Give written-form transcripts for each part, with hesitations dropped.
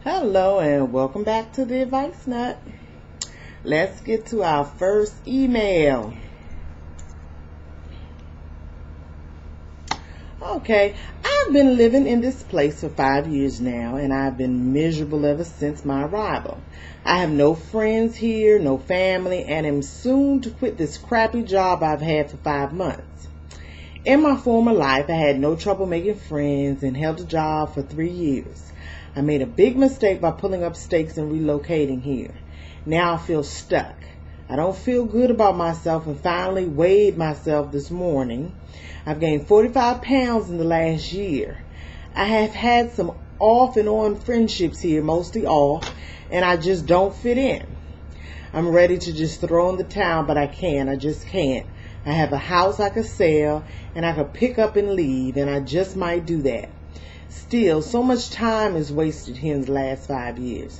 Hello and welcome back to the Advice Nut. Let's get to our first email. Okay, I've been living in this place for 5 years now, and I've been miserable ever since my arrival. I have no friends here, no family, and am soon to quit this crappy job I've had for 5 months. In my former life, I had no trouble making friends and held a job for 3 years. I made a big mistake by pulling up stakes and relocating here. Now I feel stuck. I don't feel good about myself and finally weighed myself this morning. I've gained 45 pounds in the last year. I have had some off and on friendships here, mostly off, and I just don't fit in. I'm ready to just throw in the towel, but I just can't. I have a house I could sell and I could pick up and leave, and I just might do that. Still, so much time is wasted here in the last 5 years.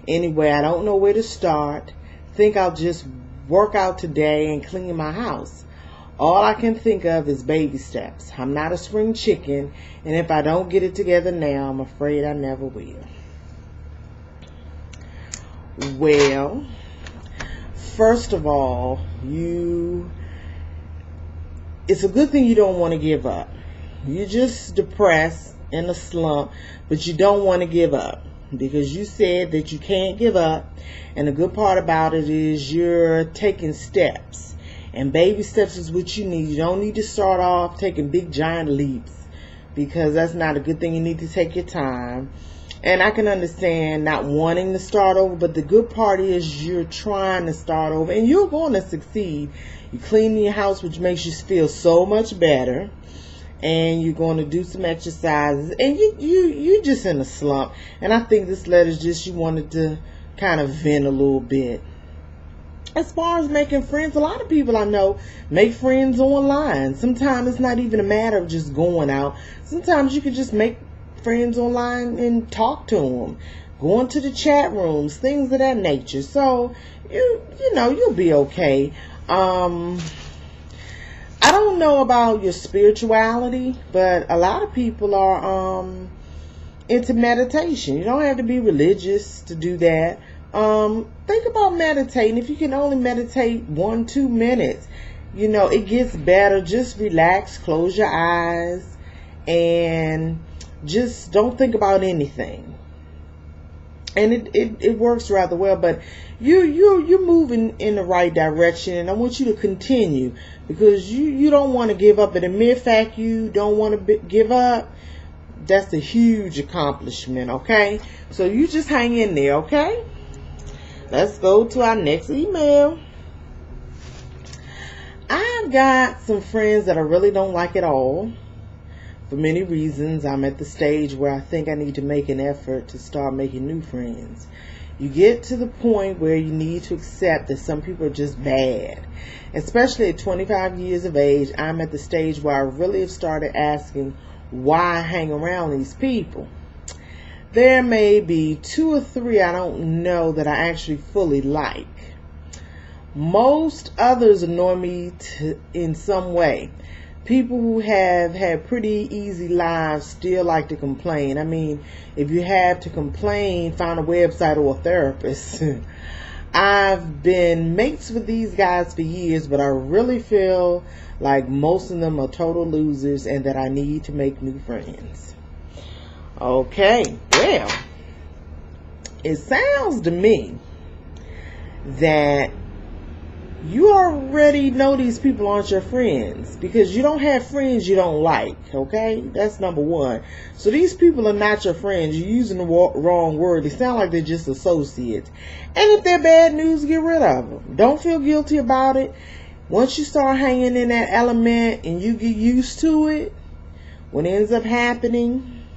Anyway, I don't know where to start. Think I'll just work out today and clean my house. All I can think of is baby steps. I'm not a spring chicken, and if I don't get it together now, I'm afraid I never will. Well, first of all, it's a good thing you don't want to give up. You're just depressed in a slump, but you don't want to give up because you said that you can't give up, and the good part about it is you're taking steps, and baby steps is what you need. You don't need to start off taking big giant leaps because that's not a good thing. You need to take your time, and I can understand not wanting to start over, but the good part is you're trying to start over and you're going to succeed. You're cleaning your house, which makes you feel so much better. And you're going to do some exercises, and you're just in a slump. And I think this letter is just you wanted to kind of vent a little bit. As far as making friends, a lot of people I know make friends online. Sometimes it's not even a matter of just going out. Sometimes you can just make friends online and talk to them, going to the chat rooms, things of that nature. So you'll be okay. I don't know about your spirituality, but a lot of people are into meditation. You don't have to be religious to do that. Think about meditating. If you can only meditate 1-2 minutes, it gets better. Just relax, close your eyes, and just don't think about anything. And it works rather well, but you're moving in the right direction, and I want you to continue because you don't want to give up. And the mere fact you don't want to give up, that's a huge accomplishment, okay? So you just hang in there, okay? Let's go to our next email. I've got some friends that I really don't like at all. For many reasons, I'm at the stage where I think I need to make an effort to start making new friends. You get to the point where you need to accept that some people are just bad. Especially at 25 years of age, I'm at the stage where I really have started asking why I hang around these people. There may be 2 or 3 I don't know that I actually fully like. Most others annoy me in some way. People who have had pretty easy lives still like to complain. I mean, if you have to complain, find a website or a therapist. I've been mates with these guys for years, but I really feel like most of them are total losers and that I need to make new friends. Okay, well, it sounds to me that you already know these people aren't your friends because you don't have friends you don't like, okay? That's number one. So these people are not your friends. You're using the wrong word. They sound like they're just associates. And if they're bad news, get rid of them. Don't feel guilty about it. Once you start hanging in that element and you get used to it, what ends up happening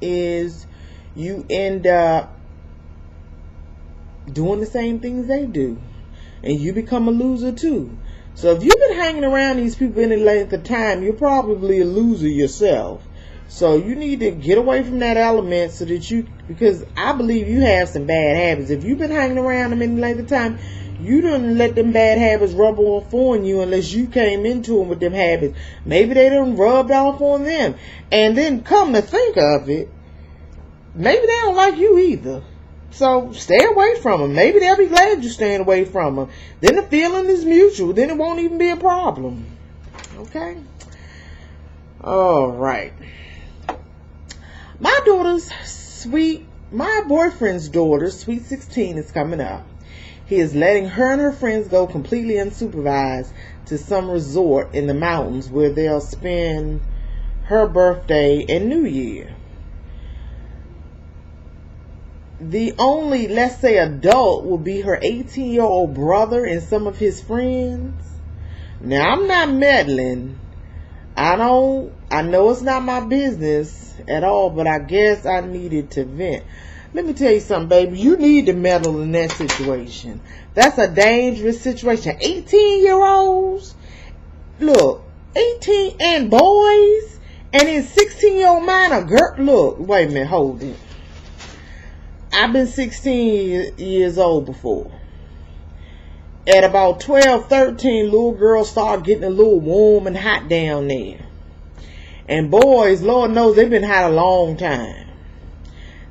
is you end up doing the same things they do. And you become a loser too. So if you've been hanging around these people any length of time, you're probably a loser yourself. So you need to get away from that element so that because I believe you have some bad habits. If you've been hanging around them any length of time, you don't let them bad habits rub off on you unless you came into them with them habits. Maybe they done rubbed off on them. And then come to think of it, maybe they don't like you either. So stay away from them. Maybe they'll be glad you're staying away from them. Then the feeling is mutual. Then it won't even be a problem. Okay? All right. My boyfriend's daughter's sweet 16 is coming up. He is letting her and her friends go completely unsupervised to some resort in the mountains where they'll spend her birthday and New Year. The only, let's say, adult will be her 18-year-old brother and some of his friends. Now, I'm not meddling. I know it's not my business at all, but I guess I needed to vent. Let me tell you something, baby. You need to meddle in that situation. That's a dangerous situation. 18-year-olds, look, 18 and boys, and then 16-year-old minor girl. Look, wait a minute, hold it. I've been 16 years old before. At about 12, 13, little girls start getting a little warm and hot down there. And boys, Lord knows they've been hot a long time.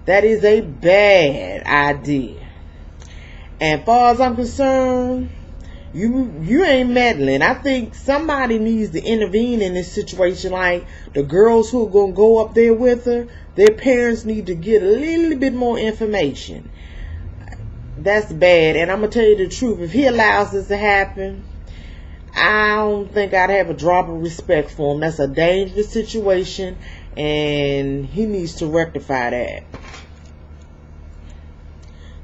That is a bad idea. And far as I'm concerned, you ain't meddling. I think somebody needs to intervene in this situation. Like the girls who are going to go up there with her, their parents need to get a little bit more information. That's bad. And I'm going to tell you the truth. If he allows this to happen, I don't think I'd have a drop of respect for him. That's a dangerous situation, and he needs to rectify that.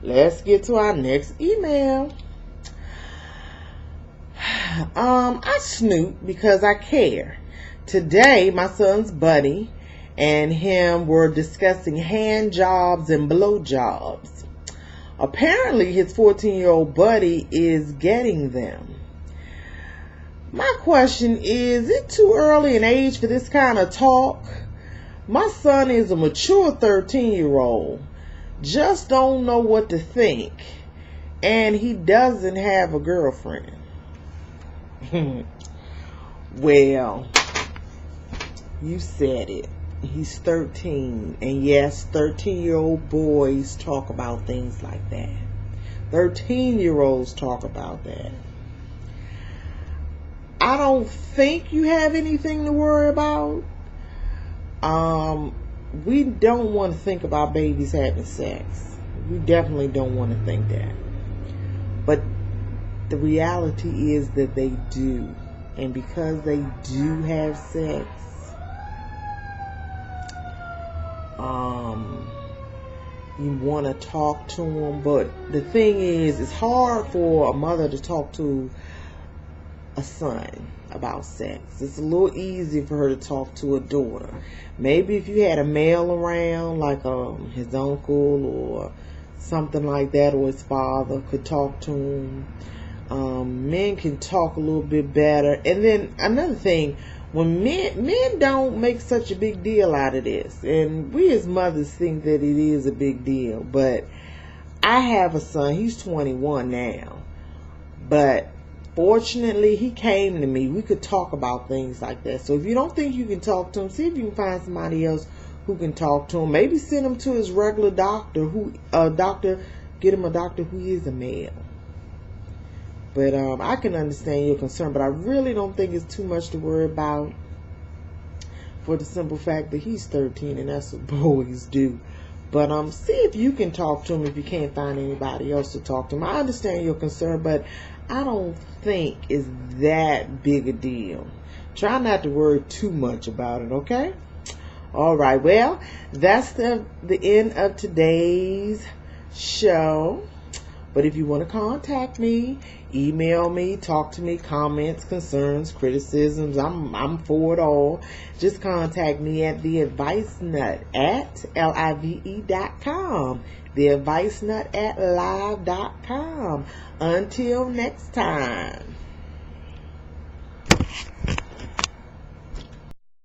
Let's get to our next email. I snoop because I care. Today, my son's buddy and him were discussing hand jobs and blow jobs. Apparently, his 14-year-old buddy is getting them. My question is it too early in age for this kind of talk? My son is a mature 13-year-old. Just don't know what to think. And he doesn't have a girlfriend. Well, you said it. He's 13. And yes, 13-year-old boys talk about things like that. 13-year-olds talk about that. I don't think you have anything to worry about. We don't want to think about babies having sex. We definitely don't want to think that. But the reality is that they do. And because they do have sex, you want to talk to them. But the thing is, it's hard for a mother to talk to a son about sex. It's a little easy for her to talk to a daughter. Maybe if you had a male around, like his uncle or something like that, or his father could talk to him. Men can talk a little bit better. And then another thing, when men don't make such a big deal out of this, and we as mothers think that it is a big deal, but I have a son, he's 21 now, but fortunately he came to me. We could talk about things like that. So if you don't think you can talk to him, see if you can find somebody else who can talk to him. Maybe send him to his regular doctor, get him a doctor who is a male. But I can understand your concern, but I really don't think it's too much to worry about, for the simple fact that he's 13 and that's what boys do. But see if you can talk to him if you can't find anybody else to talk to him. I understand your concern, but I don't think it's that big a deal. Try not to worry too much about it, okay? All right, well, that's the end of today's show. But if you want to contact me, email me, talk to me, comments, concerns, criticisms, I'm for it all. Just contact me at theadvicenut at live.com. Theadvicenut at live.com. Until next time.